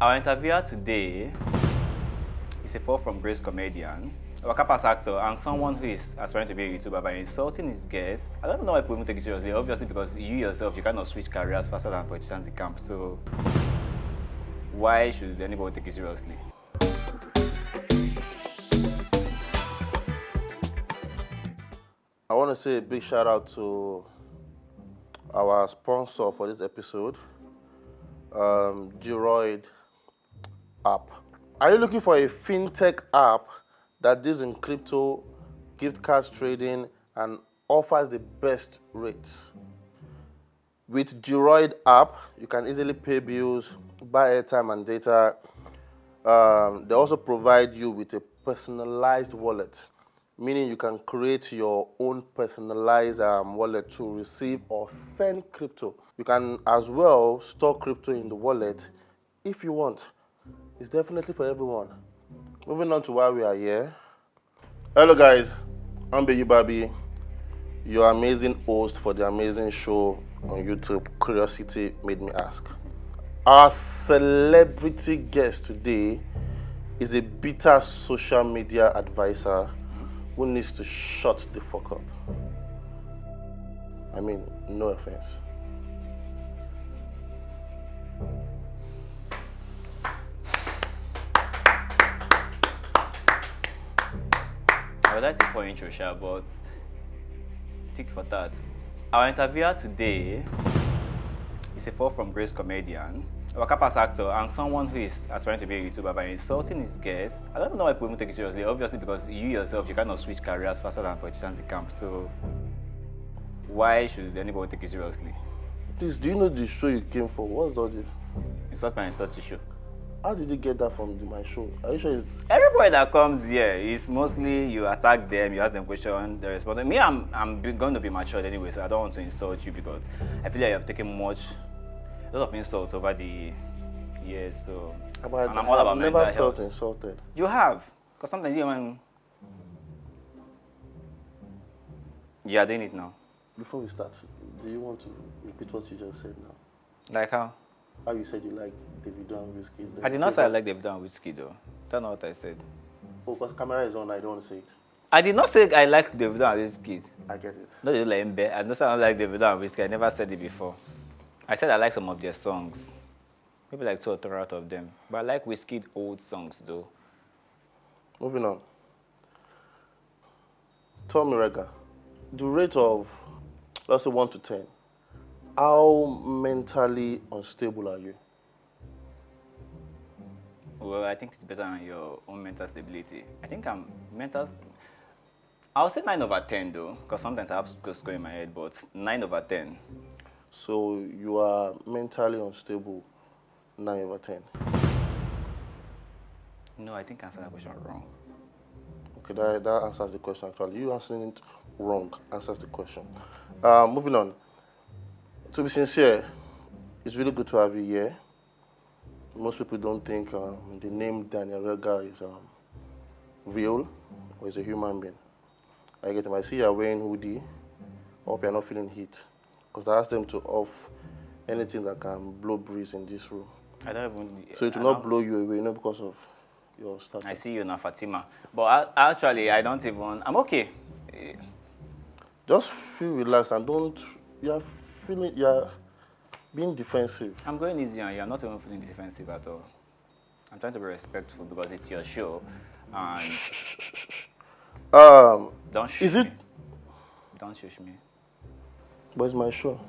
Our interviewer today is a fall from grace comedian, a worker-class actor, and someone who is aspiring to be a YouTuber by insulting his guests. I don't know why people even take it seriously, obviously because you yourself, you cannot switch careers faster than politicians in camp, so why should anybody take it seriously? I want to say a big shout out to our sponsor for this episode, Droid app. Are you looking for a fintech app that deals in crypto, gift cards trading, and offers the best rates? With Droid app, you can easily pay bills, buy airtime and data. They also provide you with a personalized wallet, meaning you can create your own personalized wallet to receive or send crypto. You can as well store crypto in the wallet if you want. It's definitely for everyone. Moving on to why we are here. Hello guys, I'm Baby Babi, your amazing host for the amazing show on YouTube, Curiosity Made Me Ask. Our celebrity guest today is a bitter social media advisor who needs to shut the fuck up. I mean, no offense. I would like to point intro, Sha, but tick for that. Our interviewer today is a fall from grace comedian, a worker-class actor, and someone who is aspiring to be a YouTuber by insulting his guests. I don't know why people even take it seriously, obviously because you yourself, you cannot switch careers faster than politicians in camp, so why should anybody take it seriously? Please, do you know the show you came for? What's all this? It's not my insulting show. How did you get that from my show? Are you sure it's... Everybody that comes here is mostly you attack them, you ask them questions, they respond. Me, I'm going to be matured anyway, so I don't want to insult you because I feel like you have taken a lot of insult over the years. So, and I'm all about mental health. I've never felt insulted. You have, because sometimes you are doing it now. Before we start, do you want to repeat what you just said now? Like how? How you said you like Davido and Whiskey. I did not say I like Davido and Whiskey though. That's not what I said. Oh, because the camera is on, I don't want to say it. I did not say I like Davido and Whiskey. I get it. No, they like Mbe. I don't say I don't like Davido and Whiskey. I never said it before. I said I like some of their songs. Maybe like 2 or 3 out of them. But I like Whiskey old songs though. Moving on. Tell me, Regha, the rate of, let's say 1 to 10, how mentally unstable are you? Well, I think it's better than your own mental stability. I think I'm mental... I'll say 9 over 10 though, because sometimes I have to score in my head, but 9 over 10. So you are mentally unstable, 9 over 10. No, I think I answered that question wrong. Okay, that answers the question actually. You answering it wrong answers the question. Moving on. To be sincere, it's really good to have you here. Most people don't think the name Daniel Regha is real or is a human being. I get him. I see you're wearing hoodie. Hope you're not feeling heat. Because I asked them to off anything that can blow breeze in this room. I don't even... So it will not blow you away, not because of your status. I see you now, Fatima. But actually, I don't even... I'm okay. Just feel relaxed and don't... You're being defensive. I'm going easy on you. I'm not even feeling defensive at all. I'm trying to be respectful because it's your show. And don't shush me. Don't shush me. But it's my show.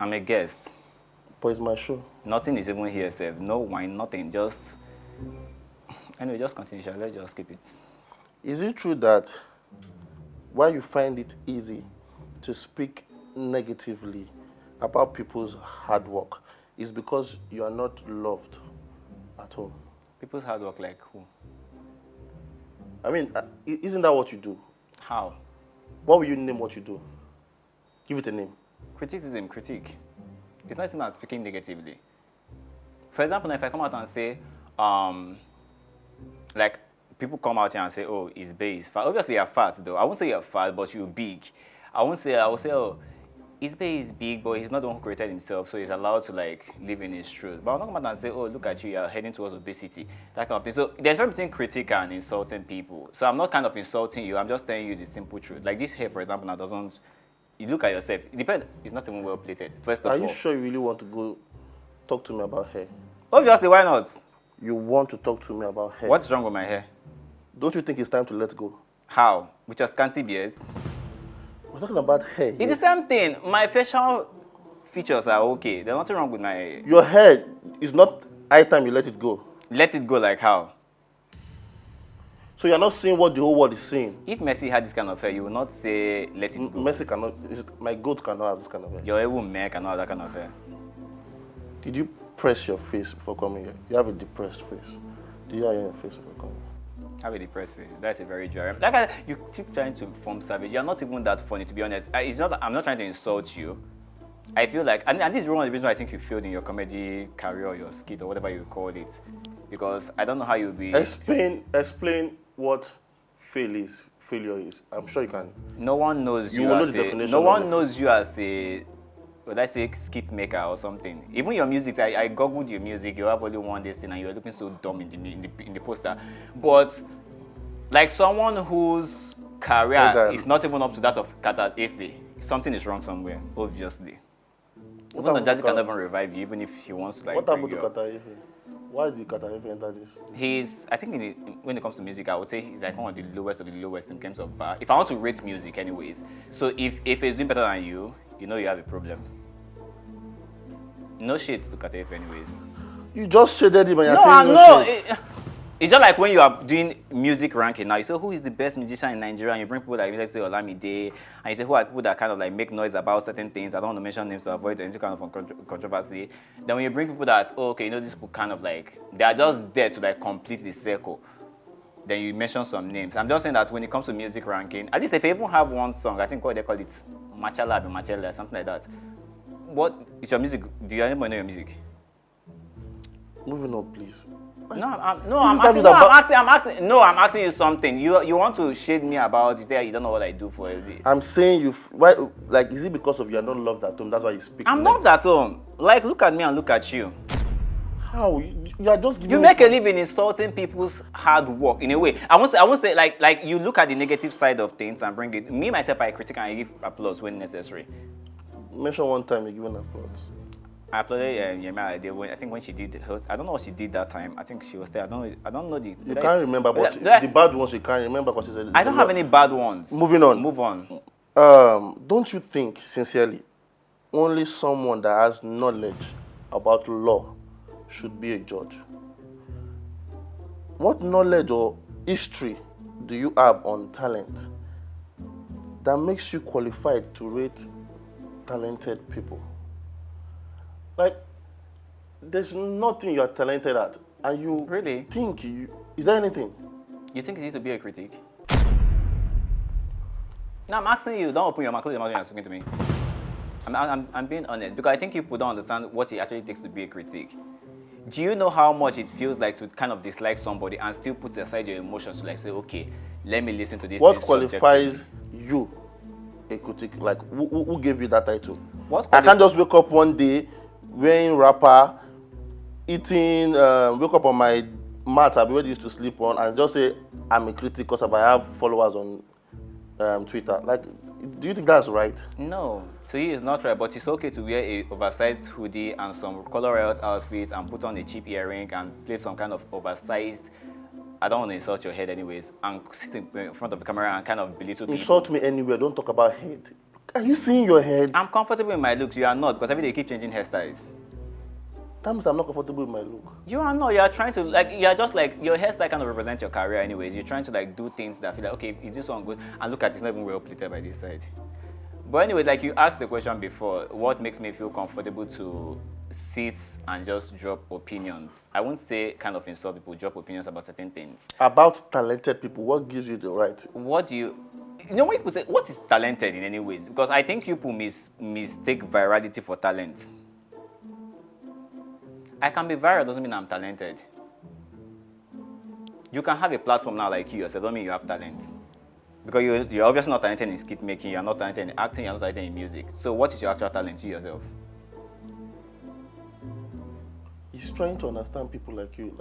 I'm a guest. But it's my show. Nothing is even here, Seth. No wine, nothing. Just... Anyway, just continue. Let's just skip it. Is it true that why you find it easy to speak negatively about people's hard work is because you are not loved at home? People's hard work like who? I mean, isn't that what you do? How? What will you name what you do? Give it a name. Criticism, critique. It's not even speaking negatively. For example, if I come out and say, like, people come out here and say, oh, it's base. Obviously, you're fat, though. I won't say you're fat, but you're big. I will say, oh, his pay is big, but he's not the one who created himself, so he's allowed to like live in his truth. But I'm not going to say, oh, look at you, you're heading towards obesity, that kind of thing. So there's a difference between critic and insulting people. So I'm not kind of insulting you, I'm just telling you the simple truth. Like this hair, for example, now doesn't, you look at yourself, it depends, it's not even well plated, first of all. Are you sure you really want to go talk to me about hair? Obviously, why not? You want to talk to me about hair? What's wrong with my hair? Don't you think it's time to let go? How? With your scanty beards? We're talking about hair. It's the same thing. My facial features are okay. There's nothing wrong with my... Your hair is not high time you let it go. Let it go like how? So you're not seeing what the whole world is seeing. If Messi had this kind of hair, you will not say let it go. Messi cannot, my goat cannot have this kind of hair. Your even man cannot have that kind of hair. Did you press your face before coming here? You have a depressed face. Did you have your face before coming here? I have a depressed face. That's a very dry. Like you keep trying to form savage. You're not even that funny, to be honest. It's not. I'm not trying to insult you. I feel like, and this is one of the reasons why I think you failed in your comedy career or your skit or whatever you call it, because I don't know how you'll be. Explain what failure is. I'm sure you can. No one knows you. You will know the definition. No one knows you as a, would I say, skit maker or something. Even your music, I googled your music. You have only one this thing, and you are looking so dumb in the poster. But like someone whose career is not even up to that of Kata Efe, something is wrong somewhere, obviously. Even Jazzy can never revive you, even if he wants to like. What happened to Kata Efe? Why did Kata Efe enter this? He's, I think, when it comes to music, I would say he's like one of the lowest in terms of bar. If I want to rate music, anyways. So if he's doing better than you, you know you have a problem. No shades to Kata Efe, anyways. You just shaded him and you're saying no shades. It's just like when you are doing music ranking now, you say who is the best musician in Nigeria, and you bring people like, let's say, Olamide, and you say who are people that kind of like make noise about certain things. I don't want to mention names to avoid any kind of controversy. Then when you bring people that, oh, okay, you know, these people kind of like, they are just there to like complete the circle. Then you mention some names. I'm just saying that when it comes to music ranking, at least if you even have one song, I think what they call it, Machala, something like that. What is your music? Do you anybody know your music? Moving on, please. I'm asking you something. You want to shade me about, you say you don't know what I do for a day. I'm saying why, like, is it because of you are not loved at home? That's why you speak. I'm loved at home. Like, look at me and look at you. How? You are just giving. You make a living insulting people's hard work in a way. I won't say like you look at the negative side of things and bring it. Me myself, I critique and I give applause when necessary. Mention one time you given applause. I applauded Yemi. I think when she did the host, I don't know what she did that time. I think she was there. I don't know the. You can't remember, but the bad ones you can't remember because she said. I don't have any bad ones. Moving on. Move on. Don't you think, sincerely, only someone that has knowledge about law should be a judge? What knowledge or history do you have on talent that makes you qualified to rate talented people? Like, there's nothing you're talented at, and you really think is there anything? You think it's easy to be a critic? No, I'm asking you. Don't open your mouth. Close your mouth when you're speaking to me. I'm being honest because I think people don't understand what it actually takes to be a critic. Do you know how much it feels like to kind of dislike somebody and still put aside your emotions to like say, okay, let me listen to this. What qualifies you a critic? Like, who gave you that title? I can't just wake up one day wearing wrapper, eating, wake up on my mat I used to sleep on and just say I'm a critic because I have followers on Twitter. Like, do you think that's right? No, to you it's not right, but it's okay to wear a oversized hoodie and some color out outfit and put on a cheap earring and play some kind of oversized, I don't want to insult your head anyways, and sit in front of the camera and kind of belittle people. Insult me anywhere, don't talk about head. Are you seeing your head? I'm comfortable in my looks, you are not, because every day you keep changing hairstyles. That means I'm not comfortable with my look. You are not, you are trying to, like, you are just like, your hairstyle kind of represents your career anyways. You're trying to like do things that feel like, okay, is this one good? And look at it, it's not even well plated by this side. But anyway, like you asked the question before, what makes me feel comfortable to sit and just drop opinions? I won't say kind of insult people, drop opinions about certain things. About talented people, what gives you the right? What do you know when people say, what is talented in any ways? Because I think people mistake virality for talent. I can be viral doesn't mean I'm talented. You can have a platform now like you yourself, don't mean you have talent. Because you're obviously not talented in skit making, you're not talented in acting, you're not talented in music. So what is your actual talent to yourself? He's trying to understand people like you.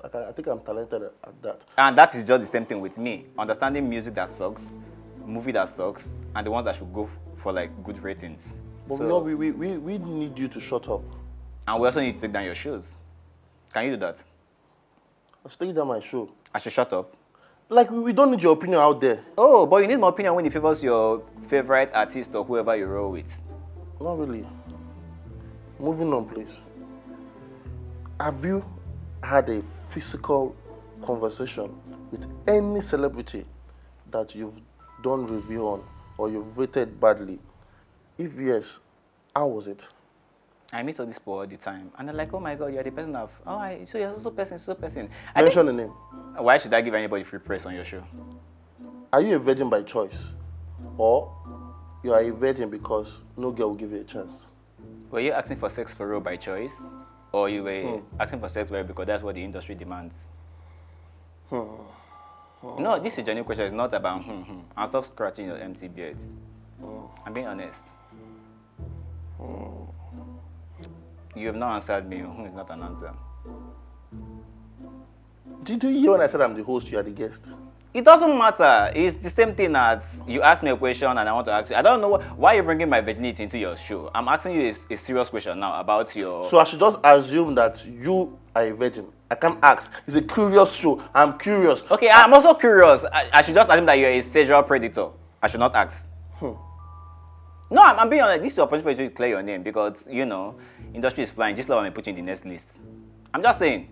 Like I think I'm talented at that. And that is just the same thing with me. Understanding music that sucks, movie that sucks, and the ones that should go for like good ratings. But So, we need you to shut up. and we also need to take down your shoes. Can you do that? I should take down my show. I should shut up. Like, we don't need your opinion out there. Oh, but you need my opinion when it favors your favorite artist or whoever you roll with. Not really. Moving on, please. Have you had a physical conversation with any celebrity that you've done review on or you've rated badly? If yes, how was it? I meet all these people all the time, and they're like, "Oh my God, you're the person of so you're so person." Mention the name. Why should I give anybody free praise on your show? Are you a virgin by choice? Or you are a virgin because no girl will give you a chance? Were you asking for sex for real by choice, or you were asking for sex for real because that's what the industry demands? No, this is a genuine question. It's not about and stop scratching your empty beards. I'm being honest. You have not answered me. It's not an answer. Did you hear when I said I'm the host, you are the guest? It doesn't matter. It's the same thing as you ask me a question and I want to ask you. I don't know why you're bringing my virginity into your show. I'm asking you a serious question now about your... So I should just assume that you are a virgin. I can't ask. It's a curious show. I'm curious. Okay, I'm also curious. I should just assume that you're a sexual predator. I should not ask. No, I'm being honest. This is your opportunity for you to clear your name because, industry is flying. Just love me put you in the next list. I'm just saying.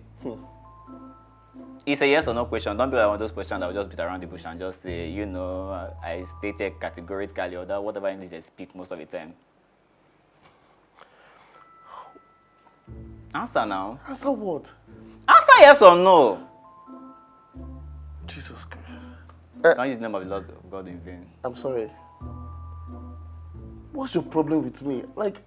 It's a yes or no question. Don't be like one of those questions that will just beat around the bush and just say, I stated categorically or that whatever English they speak most of the time. Answer now. Answer what? Answer yes or no. Jesus Christ. Don't use the name of the Lord of God in vain. I'm sorry. What's your problem with me? Like,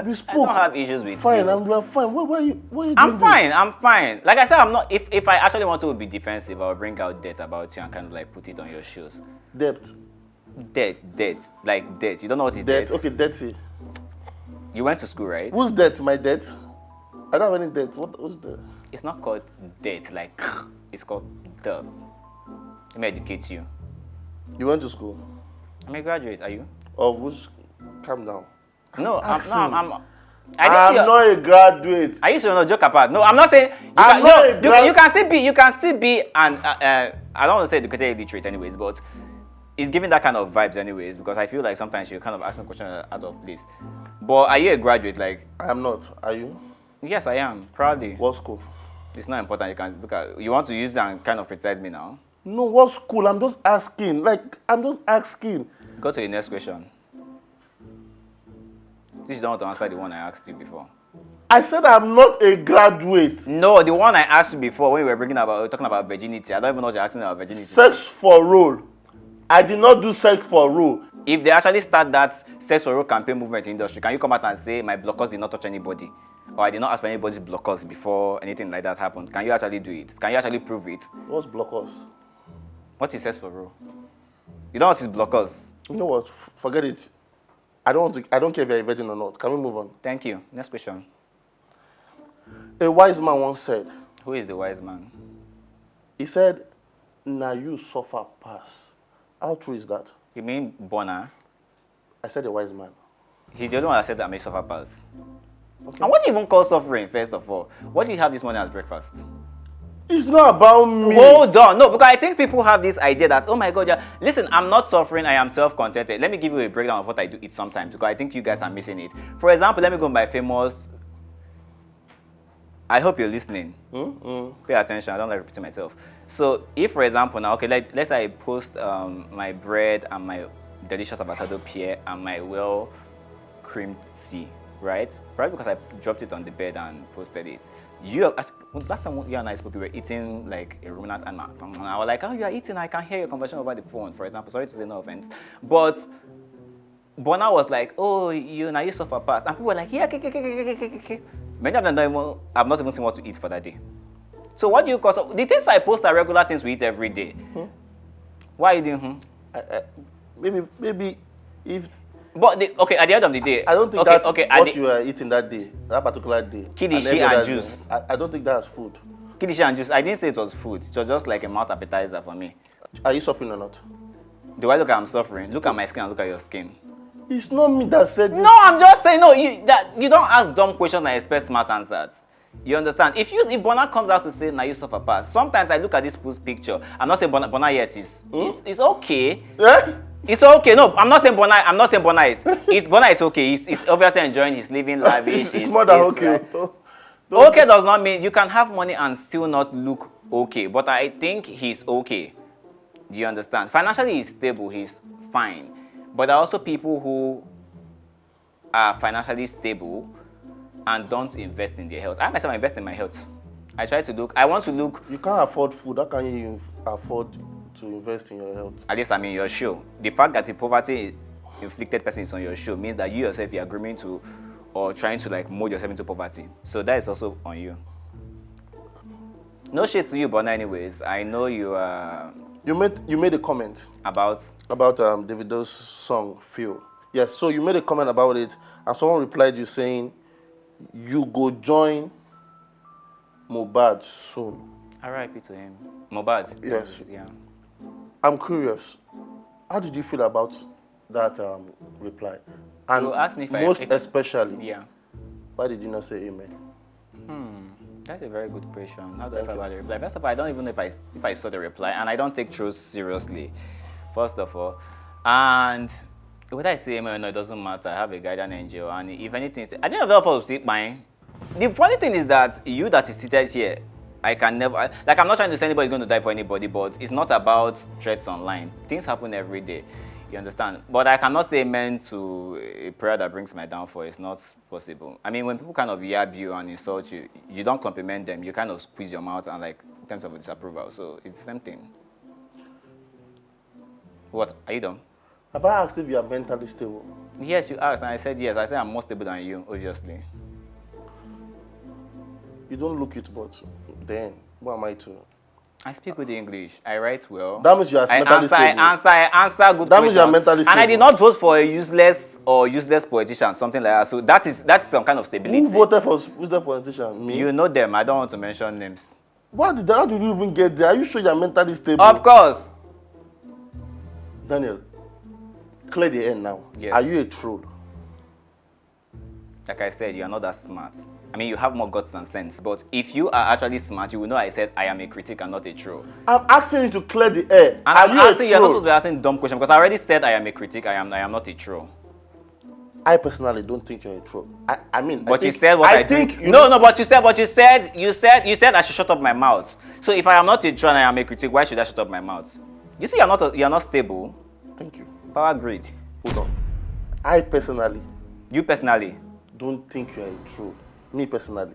we spoke. I don't have issues with fine, you. I'm fine. Why are you I'm doing fine. this? I'm fine. Like I said, I'm not. If I actually want to be defensive, I'll bring out debt about you and kind of like put it on your shoes. Debt. Debt. Like debt. You don't know what is Debt. debt? Okay, dirty. You went to school, right? Who's debt? My debt? I don't have any debt. What's the? It's not called debt. Like it's called debt. Let me educate you. You went to school? I'm a graduate. Are you? Oh, who's? Calm down. No, I'm not a graduate. I used to joke apart. No, I'm not saying you can still be and I don't want to say educated illiterate anyways, but it's giving that kind of vibes anyways because I feel like sometimes you're kind of asking questions out of place. But are you a graduate? Like I am not. Are you? Yes, I am. Proudly. What school? It's not important. You can look at. You want to use that and kind of criticize me now? No, what school? I'm just asking. I'm just asking. Go to the next question. This is not to answer the one I asked you before. I said I'm not a graduate. No, the one I asked you before when we were talking about virginity. I don't even know what you're asking about virginity. Sex for role. I did not do sex for role. If they actually start that sex for role campaign movement in the industry, can you come out and say my blockers did not touch anybody? Or I did not ask for anybody's blockers before anything like that happened? Can you actually do it? Can you actually prove it? What's blockers? What is sex for role? You know what is blockers? You know what? Forget it. I don't care if you're a virgin or not. Can we move on? Thank you. Next question. A wise man once said. Who is the wise man? He said, "Now you suffer pass." How true is that? You mean Bonner? I said a wise man. He's the only one that said that I may suffer pass. Okay. And what do you even call suffering, first of all? What do you have this morning as breakfast? It's not about me. Hold on. No, because I think people have this idea that, oh my God, yeah, listen, I'm not suffering, I am self-contented. Let me give you a breakdown of what I do eat sometimes, because I think you guys are missing it. For example, let me go by famous... I hope you're listening. Pay attention, I don't like repeating myself. So, if, for example, now, okay, let's say I post my bread and my delicious avocado pear and my well-creamed tea, right? Probably because I dropped it on the bed and posted it. Last time you and I spoke, we were eating like a ruminant animal. And I was like, oh, you are eating, I can hear your conversation over the phone, for example. Sorry to say no offense. But Bona was like, oh, you suffer past. And people were like, yeah, okay. Many of them have not even seen what to eat for that day. So what do you call? So the things I post are regular things we eat every day. Why are you doing Maybe if But okay, at the end of the day, I don't think okay, that's okay, what you were eating that day, that particular day. Kilishi every and other juice. day. I don't think that's food. Kilishi and juice. I didn't say it was food. It was just like a mouth appetizer for me. Are you suffering or not? Do I look like I'm suffering? Look at my skin and look at your skin. It's not me that said this. No, I'm just saying, no, you don't ask dumb questions and expect smart answers. You understand? If Bona comes out to say, now you suffer pass, sometimes I look at this picture. I'm not saying Bona yes, it's okay. Eh? It's okay. No, I'm not saying Bona is. Bona is okay. He's obviously enjoying his living lavish. It's more than okay. Right. Okay does not mean you can have money and still not look okay. But I think he's okay. Do you understand? Financially, he's stable. He's fine. But there are also people who are financially stable and don't invest in their health. I myself invest in my health. I want to look. You can't afford food. How can you afford to invest in your health? At least I'm in your show. The fact that a poverty inflicted person is on your show means that you yourself you are agreeing to or trying to like mold yourself into poverty. So that is also on you. No shit to you, Bona. Anyways, I know you are. You made a comment about Davido's song "Feel." Yes, so you made a comment about it, and someone replied you saying, "You go join Mohbad soon." R.I.P. to him. Mohbad. Yes. Yeah. I'm curious. How did you feel about that reply? And you asked me if especially, yeah. Why did you not say amen? That's a very good question. How do I feel about the reply? First of all, I don't even know if I saw the reply, and I don't take trolls seriously, first of all. And whether I say amen or no, it doesn't matter. I have a guardian angel, and if anything, I didn't have to speak mine. The funny thing is that you that is seated here, I can never, like I'm not trying to say anybody's going to die for anybody, but it's not about threats online. Things happen every day. You understand? But I cannot say amen to a prayer that brings my downfall. It's not possible. I mean, when people kind of yab you and insult you, you don't compliment them. You kind of squeeze your mouth and like in terms of disapproval. So it's the same thing. What? Are you done? Have I asked if you are mentally stable? Yes, you asked, and I said yes. I said I'm more stable than you, obviously. You don't look it, but then, who am I to? I speak good English. I write well. That means you are mentally stable. I answer good questions. That means you are mentally stable. And I did not vote for a useless politician, something like that. So that's some kind of stability. Who voted for useless politician? Me? You know them. I don't want to mention names. How did you even get there? Are you sure you are mentally stable? Of course. Daniel, clear the air now. Yes. Are you a troll? Like I said, you are not that smart. I mean, you have more guts than sense. But if you are actually smart, you will know I said I am a critic and not a troll. I'm asking you to clear the air. And you're not supposed to be asking dumb questions because I already said I am a critic. I am not a troll. I personally don't think you're a troll. I mean, but you said what I think. No. But you said I should shut up my mouth. So if I am not a troll and I am a critic, why should I shut up my mouth? You see, you're not stable. Thank you. Power grid. Hold on. I personally. You personally. Don't think you're a troll. Me personally,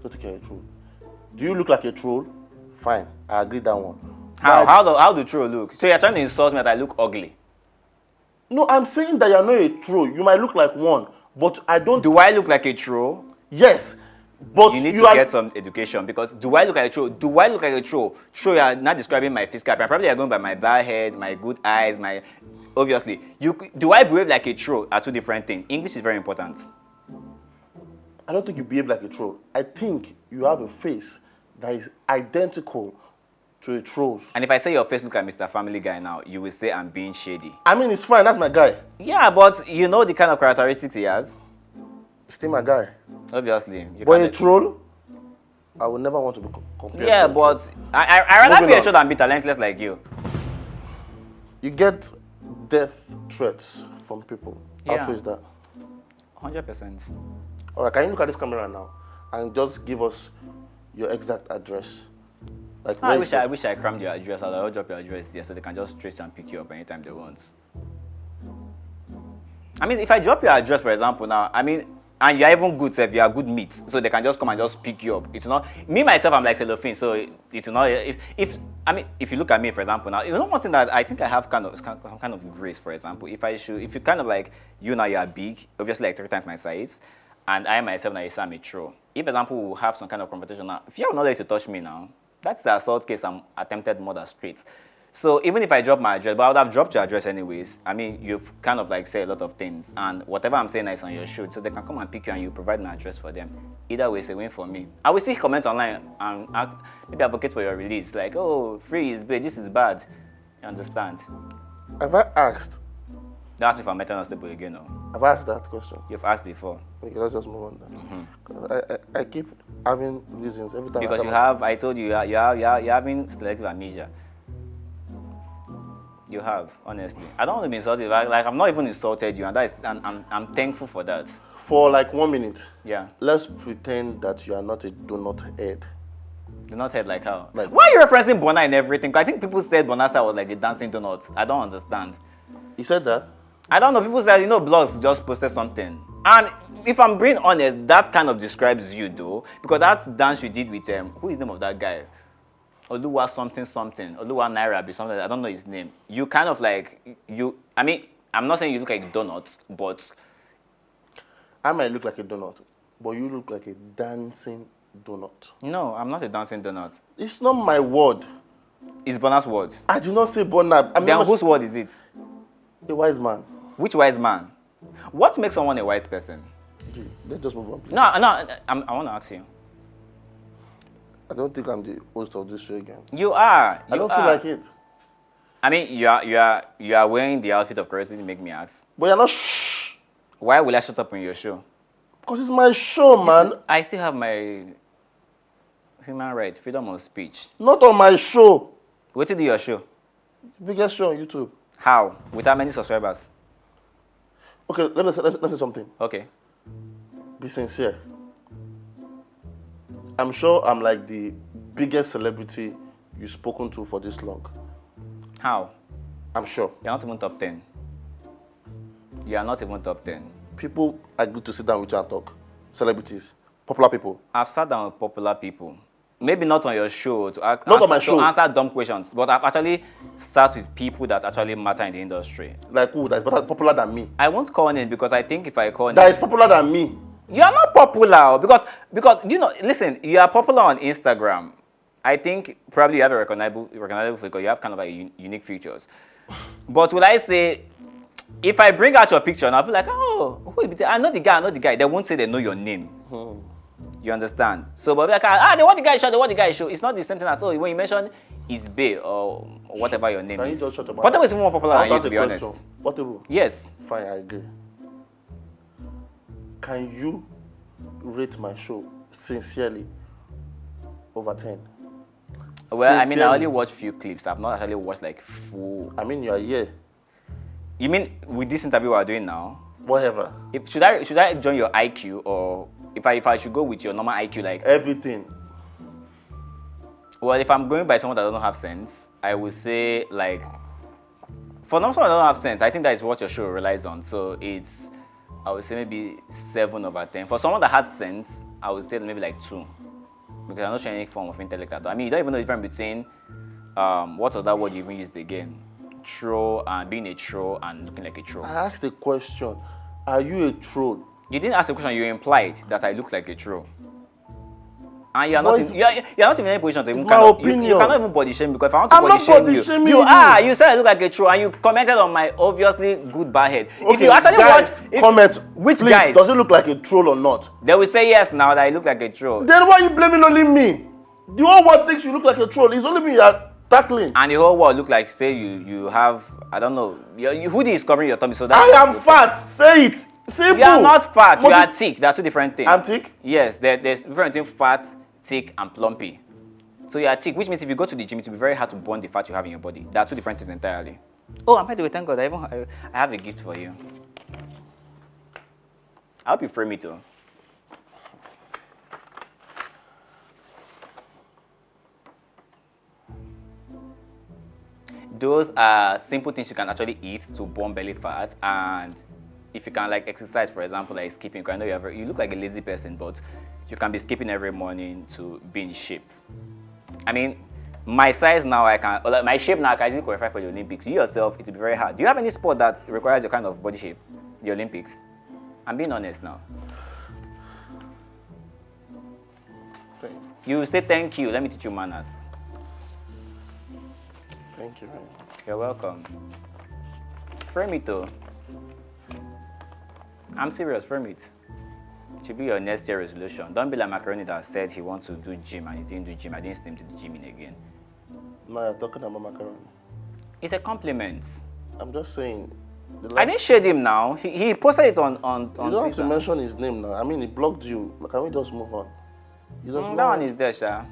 don't think you're a troll. Do you look like a troll? Fine, I agree that one. How do troll look? So you're trying to insult me that I look ugly? No, I'm saying that you're not a troll. You might look like one, but I don't. Do I look like a troll? Yes, but you need to get some education because do I look like a troll? Do I look like a troll? Sure, you are not describing my physical appearance. Probably you're going by my bad head, my good eyes, my. Obviously, do I behave like a troll? Are two different things. English is very important. I don't think you behave like a troll. I think you have a face that is identical to a troll's. And if I say your face look like Mr. Family Guy now, you will say I'm being shady. I mean, it's fine. That's my guy. Yeah, but you know the kind of characteristics he has. Still my guy. Obviously. But a troll, I would never want to be compared. Yeah, but I rather be a troll than be talentless like you. You get death threats from people. Yeah. How true is that? 100%. All right, can you look at this camera now and just give us your exact address? Like I wish I crammed your address. I'll drop your address here so they can just trace and pick you up anytime they want. I mean, if I drop your address, for example, now, I mean, and you're even good, if you are good meat, so they can just come and just pick you up. It's not me myself. I'm like cellophane, so it's not. If you look at me, for example, now, you know one thing that I think I have kind of grace. For example, if you kind of like you now, you are big, obviously like 3 times my size. And I myself now is I'm a troll. If, for example, we have some kind of confrontation now, if you are not ready to touch me now, that's the assault case. I'm attempted murder straight. So even if I drop my address, but I would have dropped your address anyways. I mean, you've kind of like said a lot of things, and whatever I'm saying is on your shoot, so they can come and pick you and you provide my address for them. Either way, it's a win for me. I will still comment online and maybe advocate for your release, like, oh, free is bad, this is bad. You understand? Have I asked? Don't ask me if I'm mental unstable again, no. Have I asked that question? You've asked before. Okay, let's just move on then. 'Cause I keep having reasons every time. Because you have, I told you, you're having selective amnesia. You have, honestly. I don't want to be insulted. Like I'm not even insulted you, and I'm thankful for that. For like 1 minute. Yeah. Let's pretend that you are not a donut head. Do not head like how? Like, why are you referencing Bona and everything? I think people said Bonasa was like the dancing donut. I don't understand. he said that? I don't know. People said, blogs just posted something. And if I'm being honest, that kind of describes you though. Because that dance you did with, who is the name of that guy? Oluwa something. Oluwa Nairabi, something. I don't know his name. You kind of like, I mean, I'm not saying you look like donuts, but... I might look like a donut, but you look like a dancing donut. No, I'm not a dancing donut. It's not my word. It's Bona's word. I did not say Bonab. Then whose word is it? A wise man. Which wise man? What makes someone a wise person? Gee, let's just move on, please. No, I want to ask you. I don't think I'm the host of this show again. You are. I don't feel like it. I mean, you are wearing the outfit of curiosity to make me ask. But you're not shh. Why will I shut up on your show? Because it's my show, man. I still have my human rights, freedom of speech. Not on my show. What did your show? Biggest show on YouTube. How? With how many subscribers? Okay, let me say something. Okay. Be sincere. I'm sure I'm like the biggest celebrity you've spoken to for this long. How? I'm sure. You're not even top 10. You are not even top 10. People agree to sit down with you and talk. Celebrities. Popular people. I've sat down with popular people. Maybe not on your show to answer dumb questions, but I've actually sat with people that actually matter in the industry. Like who? That's popular than me. I won't call names because I think if I call names... That is popular than me. You are not popular because listen, you are popular on Instagram. I think probably you have a recognizable figure. You have kind of like unique features. But will I say, if I bring out your picture and I'll be like, oh, who is it? I know the guy. They won't say they know your name. You understand? So, but like, they want the guy show. It's not the same thing as well. When you mention Isbe or whatever your name Can is. You just shut up? Whatever is more popular than you, to be honest. Whatever. Yes. Fine, I agree. Can you rate my show sincerely over 10? Well, sincerely. I mean, I only watched few clips. I've not actually watched like full. I mean, you are here. You mean with this interview we are doing now? Whatever. Should I join your IQ, or if I should go with your normal IQ, like everything? Well, if I'm going by someone that doesn't have sense, I would say like for someone that doesn't have sense, I think that is what your show relies on. So I would say maybe 7/10. For someone that had sense, I would say maybe like 2, because I'm not showing any form of intellect at all. I mean, you don't even know the difference between what was that word you even used again? Troll and being a troll and looking like a troll. I asked the question, are you a troll? You didn't ask the question, you implied that I look like a troll. And you're not in any position to even you cannot even body shame, because if I want to body shame you you said I look like a troll and you commented on my obviously good bad head. Okay, if you actually comment which please, guys does it look like a troll or not? They will say yes now that I look like a troll. Then why are you blaming only me? The whole world thinks you look like a troll. It's only me you are tackling. And the whole world look like say you have, I don't know, hoodie is covering your tummy, so that I am fat. Say it. Simple. You are not fat. You are thick. They are two different things. I'm thick? Yes, there's difference between fat, thick, and plumpy. So you are thick, which means if you go to the gym, it will be very hard to burn the fat you have in your body. There are two different things entirely. Oh, by the way, thank God, I have a gift for you. I hope you frame it too. Those are simple things you can actually eat to burn belly fat, and if you can like exercise, for example, like skipping, I know you look like a lazy person, but you can be skipping every morning to be in shape. I mean, my size now, my shape now, I can easily qualify for the Olympics. You yourself, it will be very hard. Do you have any sport that requires your kind of body shape? The Olympics? I'm being honest now. You say thank you. Let me teach you manners. Thank you, man. You're welcome. Frame it though. I'm serious, frame it. It should be your next year resolution. Don't be like Macaroni that said he wants to do gym and he didn't do gym. I didn't see him to the gym in again. No, you're talking about macaroni. It's a compliment. I'm just saying. I didn't shade him now. He posted it on You don't have to Twitter. mention his name now. I mean, he blocked you. Can we just move on? You just That know. one is there, Sha.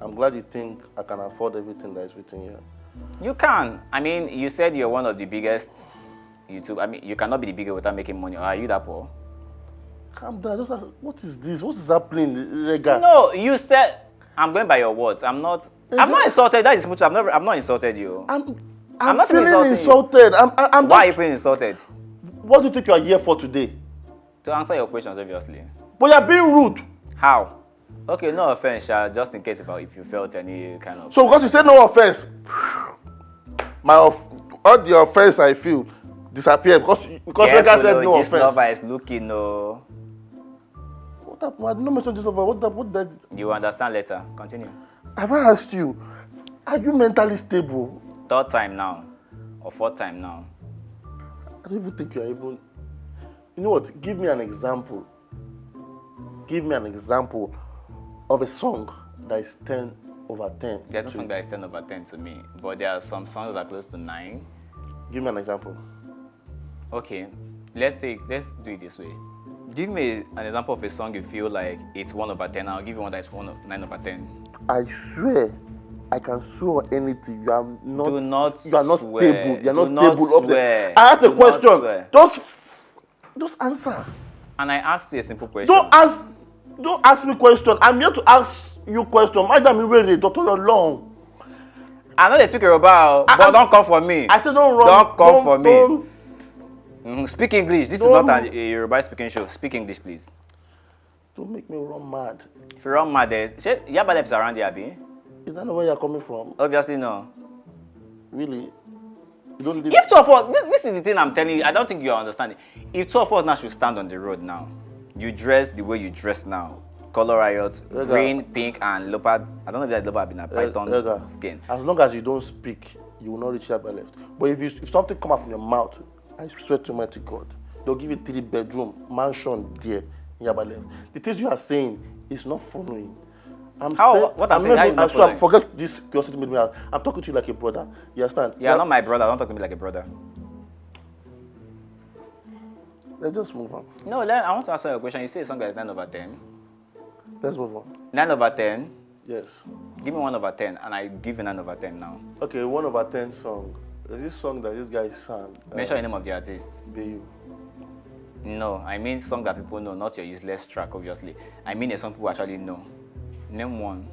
I'm glad you think I can afford everything that is written here. You can. I mean, you said you're one of the biggest YouTube. I mean, you cannot be the biggest without making money. Or are you that poor? Calm down. Just ask, what is this? What is happening, Regha? No, you said. I'm going by your words. I'm not insulted. That is much. I'm not insulted you. I'm not feeling insulting you. insulted. I'm Why are you feeling insulted? What do you think you are here for today? To answer your questions, obviously. But you're being rude. How? Okay, no offense, Sha. Just in case if you felt any kind of. So because you said no offense, all the offense I feel disappeared because Regha said no this offense. lover is looking, no. What happened? I did not mention this over. What that? You will understand later. Continue. Have I asked you? Are you mentally stable? Third time now, or fourth time now. I don't even think you are even. You know what? Give me an example. Give me an example of a song that is 10 over 10. There's no song that is 10 over 10 to me, but there are some songs that are close to 9. Give me an example. Okay, let's do it this way. Give me an example of a song you feel like it's 1 over 10. I'll give you one that's 9 over 10. I swear, I can swear on anything. You are not. Do not You are not swear. stable. You are Do not not stable up swear. there. I asked a Do not swear. question. Just answer. And I asked you a simple question. Don't ask me question. I'm here to ask you question. Madam, you wait, Dr. Long. I know they speak Yoruba, but don't come for me. I said don't run. Don't come for me. Speak English. This is not a Yoruba speaking show. Speak English, please. Don't make me run mad. If you run mad, Yaba left is around here, Abi? Is that not where you're coming from? Obviously, no. Really? You don't live. If two of us, this is the thing I'm telling you, I don't think you're understanding. If two of us now should stand on the road now, you dress the way you dress now, color riot, Regha. green, pink, and leopard. I don't know if that leopard been a python Regha, skin. as long as you don't speak, you will not reach Yaba left. But if something come out from your mouth, I swear to Almighty God, they'll give you 3-bedroom mansion there in Yaba left. The things you are saying is not following. What I'm saying, how is not following? Forget this curiosity made me out. I'm talking to you like a brother. You understand? You're not my brother. Don't talk to me like a brother. Let's just move on. No, I want to answer your question. You say a song that is 9 over 10. Let's move on. 9 over 10. Yes. Give me 1 over 10, and I give you 9 over 10 now. Okay, 1 over 10 song. There's this song that this guy sang. Mention the name of the artist. Bayu. No, I mean song that people know, not your useless track, obviously. I mean a song people actually know. Name one.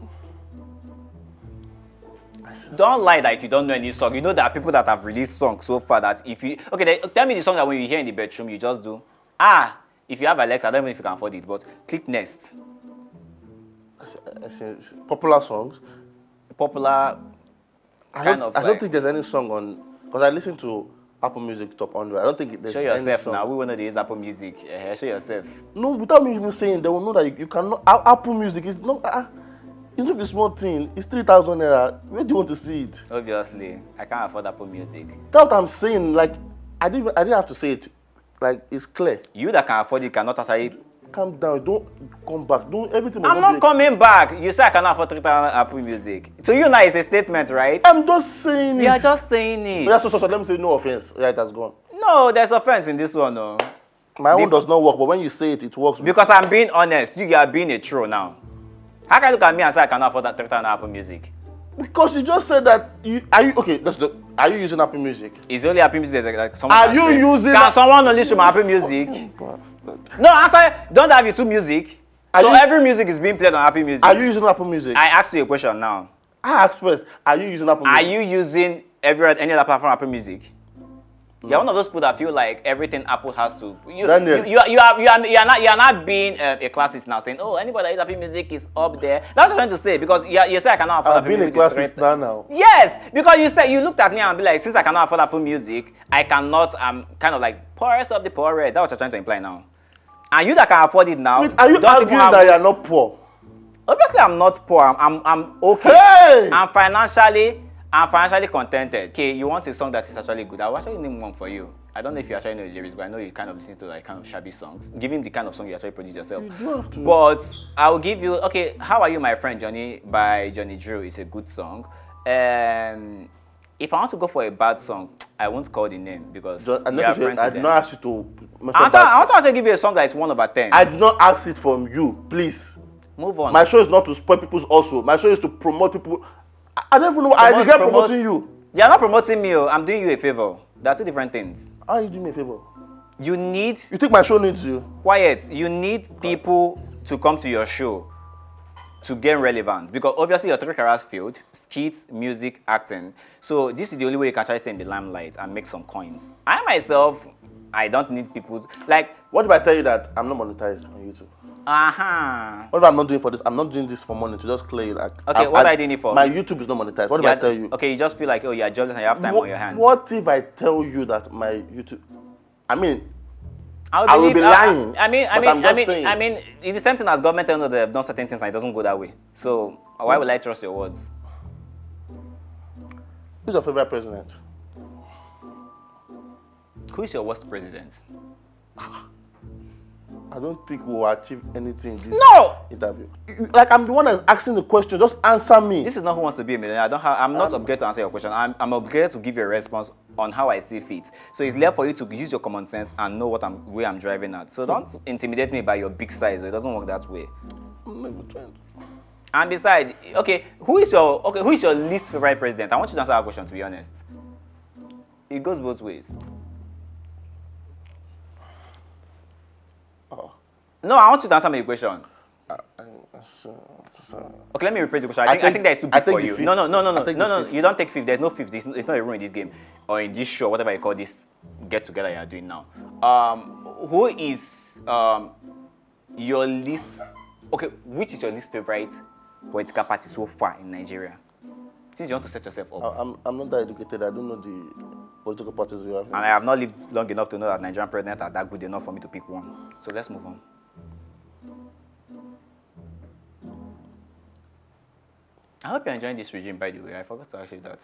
Don't lie like you don't know any song. You know there are people that have released songs so far that if you... Okay, tell me the song that when you hear in the bedroom, you just do. If you have Alexa, I don't know if you can afford it, but click next. Popular songs. Popular I don't think there's any song on... Because I listen to Apple Music Top 100. I don't think there's show any yourself song. now. We want to use Apple Music. Show yourself. No, without me even saying, they will know that you cannot... Apple Music is not... It's not a small thing. It's 3,000 naira. Where do you want to see it? Obviously, I can't afford Apple Music. That's what I'm saying. Like, I didn't have to say it. Like, it's clear. You that can afford it cannot actually... Calm down. Don't come back. Don't everything. I'm not coming back. You say I cannot afford 3,000 Apple Music. To you now, it's a statement, right? I'm just saying it. You are just saying it. Yeah, so let me say no offense. Yeah, it has gone. No, there's offense in this one, no. My own does not work, but when you say it, it works. Because I'm being honest. You are being a troll now. How can you look at me and say I cannot afford that 3,000 Apple Music? Because you just said that are you using Apple Music? It's only Apple Music that someone Are you using? Can someone only show my Apple Music? No, answer. Don't have YouTube Music. Every music is being played on Apple Music. Are you using Apple Music? I asked you a question now. I asked first. Are you using Apple Music? Are you using any other platform Apple Music? No. You're one of those people that feel like everything Apple has to. You are not being a classist now, saying, oh, anybody that uses Apple Music is up there. That's what I'm trying to say, because you say I cannot afford Apple Music. I've been a classist now. Yes, because you looked at me and be like, since I cannot afford Apple Music, I'm kind of like poorest of the poorest. That's what you're trying to imply now. And you that can afford it now. Are you arguing that you're not poor? Obviously, I'm not poor. I'm okay. Hey! I'm financially I'm financially contented. Okay, you want a song that is actually good. I'll actually name one for you. I don't know if you actually know the lyrics, but I know you kind of listen to like kind of shabby songs. Give him the kind of song you actually produce yourself. You do have to. But I'll give you, okay, How Are You My Friend Johnny by Johnny Drew is a good song. If I want to go for a bad song, I won't call the name because I did not ask you to. I want to give you a song that is 1/10. I did not ask it from you, please. Move on. My show is not to spoil people's also. My show is to promote people. I don't even know. I regret promoting you. You're not promoting me. I'm doing you a favor. There are two different things. How are you doing me a favor? You think my show needs you? Quiet. You need people to come to your show to gain relevance because obviously your 3 careers field: skits, music, acting. So this is the only way you can try to stay in the limelight and make some coins. I myself, I don't need people like. What if I tell you that I'm not monetized on YouTube? What if I'm not doing for this? I'm not doing this for money, to just clear it. Okay, what are you doing it for? My YouTube is not monetized. What if I tell you? Okay, you just feel like, oh, you're jealous and you have time on your hands. What if I tell you that my YouTube... I mean, I will be lying. I mean, it's the same thing as government telling us they've done certain things and it doesn't go that way. So why will I trust your words? Who's your favorite president? Who is your worst president? I don't think we will achieve anything in this interview. Like, I'm the one that's asking the question. Just answer me. This is not Who Wants to Be a Millionaire. I'm not obligated to answer your question. I'm obligated to give you a response on how I see fit. So it's left for you to use your common sense and know where I'm driving at. So don't intimidate me by your big size. It doesn't work that way. I'm not even trying to. And besides, who is your least favorite president? I want you to answer that question, to be honest. It goes both ways. No, I want you to answer my question. Okay, let me rephrase the question. I think that is too big for you. No. You don't take fifth. There's no fifth. It's not a rule in this game or in this show, whatever you call this get together you are doing now. Who is your least? Okay, which is your least favorite political party so far in Nigeria? Since you want to set yourself up. I'm not that educated. I don't know the political parties we have. And I have not lived long enough to know that Nigerian presidents are that good enough for me to pick one. So let's move on. I hope you're enjoying this regime, by the way. I forgot to ask you that.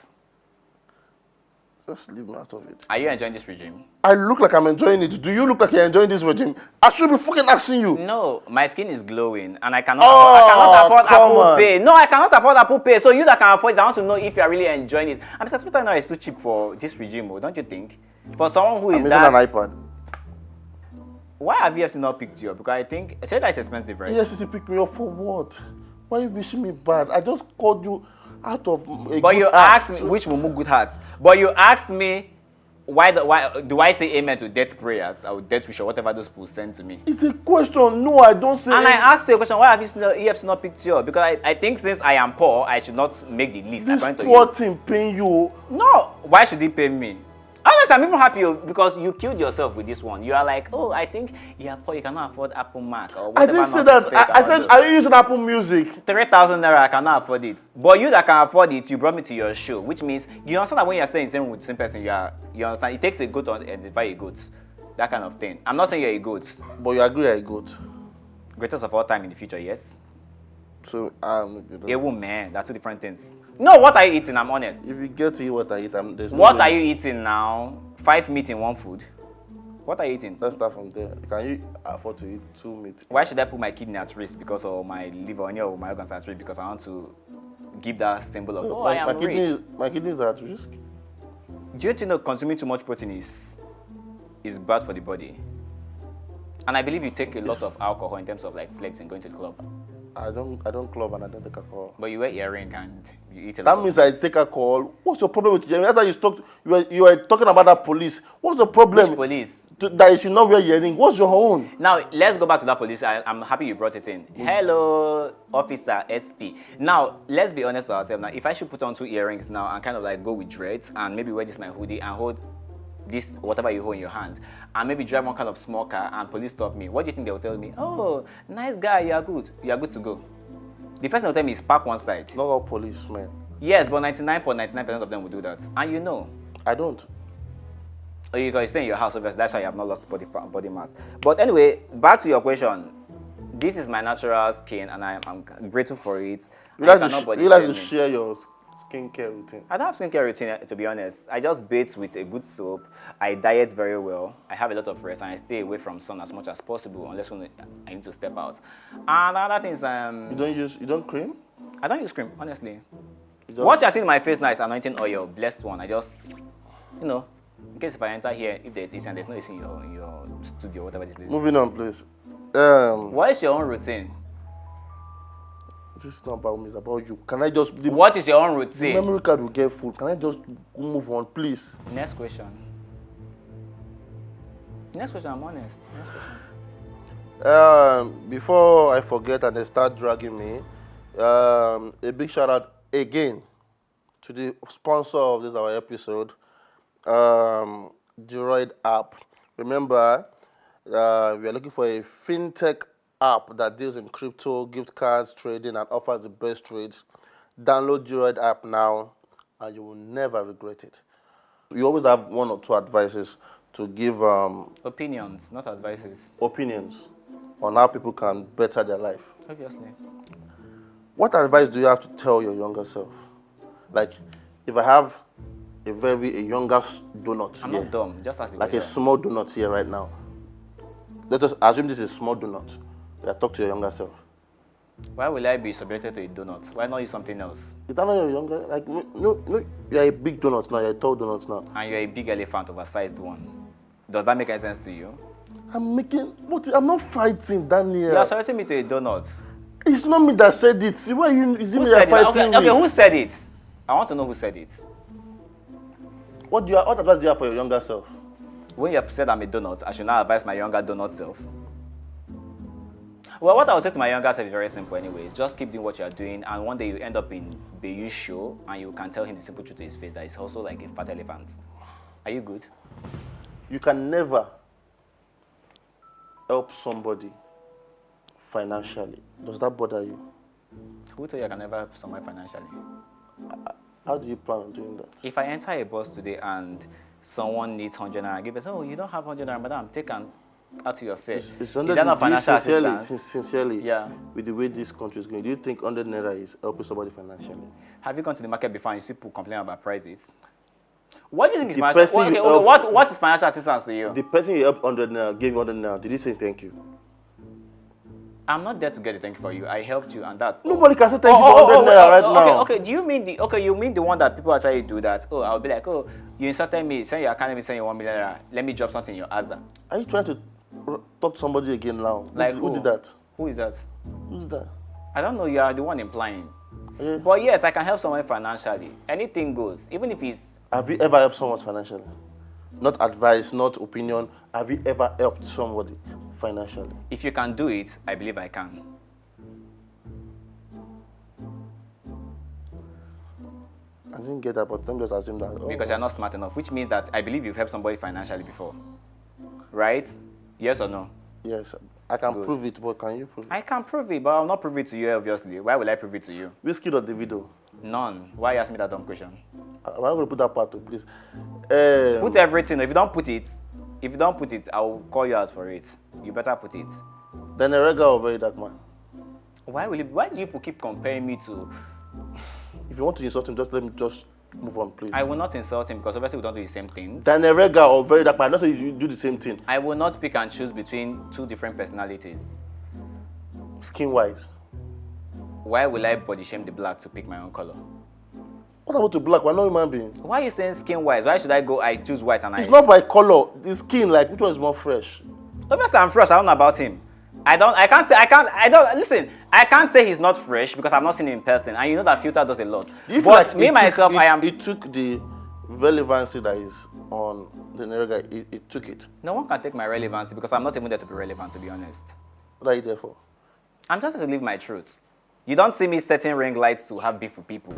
Just leave me out of it. Are you enjoying this regime? I look like I'm enjoying it. Do you look like you're enjoying this regime? I should be fucking asking you. No, my skin is glowing and I cannot afford Apple Pay. No, I cannot afford Apple Pay. So you that can afford it, I want to know if you're really enjoying it. I'm just now it's too cheap for this regime, don't you think? For someone who is using an iPad. Why have EFC not picked you up? Because I think, say that is expensive, right? EFC picked me up for what? Why are you wishing me bad? I just called you out of a But you asked me, which Mumu good hearts? But you asked me, why do I say amen to death prayers or death wish or whatever those people send to me? It's a question. No, I don't say. And I asked you a question, why have EFC not picked you up? Because I think since I am poor, I should not make the list. This poor thing paying you. No, why should he pay me? Honestly, I'm even happy because you killed yourself with this one. You are like, oh, I think you're poor, you cannot afford Apple Mac or whatever. I didn't say that. I said, are you using Apple Music? 3,000 naira, I cannot afford it. But you that can afford it, you brought me to your show, which means you understand that when you're staying in the same room with the same person, you understand it takes a goat to identify a goat. That kind of thing. I'm not saying you're a goat. But you agree you're a goat. Greatest of all time in the future, yes. So a woman, that's two different things. No, what are you eating? I'm honest. If you get to eat what I eat, there's no what are you eating now? 5 meat in one food. What are you eating? Let's start from there. Can you afford to eat 2 meat? Why should I put my kidney at risk because of my liver or my organs at risk because I want to give that symbol of I am rich? My kidneys are at risk. Do you think that consuming too much protein is bad for the body? And I believe you take a lot of alcohol in terms of like flexing, going to the club. I don't club and I don't take alcohol. But you wear earring and you eat a lot. That means I take alcohol. What's your problem with earring? After you were talking about that police. What's the problem? Which police? That you should not wear earring. What's your own? Now let's go back to that police. I'm happy you brought it in. Hello, Officer SP. Now let's be honest with ourselves. Now if I should put on 2 earrings now and kind of like go with dreads and maybe wear this my hoodie and hold this whatever you hold in your hand and maybe drive one kind of small car and police stop me, what do you think they will tell me? Oh, nice guy, you are good to go. The first thing they'll tell me is park one side. Not all policemen. Yes, but 99.99% of them will do that. And you know. I don't. Oh, you stay in your house, obviously. That's why you have not lost body mass. But anyway, back to your question. This is my natural skin and I'm grateful for it. You like to share your skincare routine? I don't have skincare routine, to be honest. I just bathe with a good soap. I diet very well. I have a lot of rest, and I stay away from sun as much as possible, unless when I need to step out. And another thing is, You don't cream? I don't use cream, honestly. What you're seeing in my face now is anointing oil, blessed one. I just, in case if I enter here, if there's AC and there's no AC in your studio, whatever this is. Moving on, please. What is your own routine? This is not about me, it's about you. Can I just... What is your own The routine? memory card will get full. Can I just move on, please? Next question. Next question, I'm honest. Next question. Before I forget and they start dragging me, a big shout out again to the sponsor of this our episode, Droid app. Remember, we are looking for a fintech app that deals in crypto, gift cards, trading, and offers the best trades. Download Droid app now, and you will never regret it. You always have one or two advices to give Opinions, not advices. opinions on how people can better their life. Obviously. What advice do you have to tell your younger self? Like, if I have a younger donut I'm here, not dumb, just as you like were a there. small donut here right now. Let us assume this is a small donut. Yeah, talk to your younger self. Why will I be subjected to a donut? Why not use something else? Is that not your younger? Like, no, you're a big donut now. You're a tall donut now. And you're a big elephant, oversized one. Does that make any sense to you? I'm not fighting, Daniel. You are subjecting me to a donut. It's not me that said it. See, why you? Is it Who me said you're it? fighting Okay, with? who said it? I want to know who said it. What advice do you have for your younger self? When you have said I'm a donut, I should now advise my younger donut self. Well, what I would say to my younger self is very simple anyways. Just keep doing what you are doing, and one day you end up in Bayou show, and you can tell him the simple truth to his face that he's also like a fat elephant. Are you good? You can never help somebody financially. Does that bother you? Who told you I can never help someone financially? How do you plan on doing that? If I enter a bus today and someone needs 100 naira, give us, oh, you don't have 100 naira, madam, take out to your face. It's Is that not financial assistance? Sincerely, Yeah. with the way this country is going, do you think 100 naira is helping somebody financially? Have you gone to the market before and you see people complain about prices? What do you think is The financial? person Okay, you okay, help- what is financial assistance to you? The person you helped 100 naira, gave you 100 naira, did he say thank you? I'm not there to get a thank you for you. I helped you, and that's all. Nobody can say thank you for 100 naira right now. Okay. Do you mean you mean the one that people actually do that? Oh, I'll be like, oh, you insulted me, send your account, let me send you 1 million naira. Let me drop something in your Asda. Are you trying to talk to somebody again now? Like who did that? Who is that? Who did that? I don't know. You are the one implying. Yeah. But yes, I can help someone financially. Anything goes, even if it's. Have you ever helped someone financially? Not advice, not opinion. Have you ever helped somebody financially? If you can do it, I believe I can. I didn't get that, but let me just assume that. Oh, Because you're not smart enough, which means that I believe you've helped somebody financially before. Right? Yes or no? yes, I can Good. prove it, but can you prove it? I can prove it, but I'll not prove it to you, obviously. Why will I prove it to you? Whiskey or Davido? None. Why you ask me that dumb question? I'm not going to put that part, too, please. Put everything. If you don't put it, I'll call you out for it. You better put it. Then a Regha or very dark man. Why do you people keep comparing me to? If you want to insult him, just let me just move on, please. I will not insult him because obviously we don't do the same things. Then a Regha or very dark man. Not say you do the same thing. I will not pick and choose between two different personalities. Skin-wise. Why will I body shame the black to pick my own color? What about the black? We're not human beings. Why are you saying skin wise? Why should I choose white and It's not by color. The skin, like, which one is more fresh? Obviously I'm fresh. I don't know about him. I can't say he's not fresh because I've not seen him in person, and you know that filter does a lot. Do you feel But like me myself, I am. It took the relevancy that is on the Regha. It took it. No one can take my relevancy because I'm not even there to be relevant, to be honest. What are you there for? I'm just there to live my truth. You don't see me setting ring lights to have beef with people.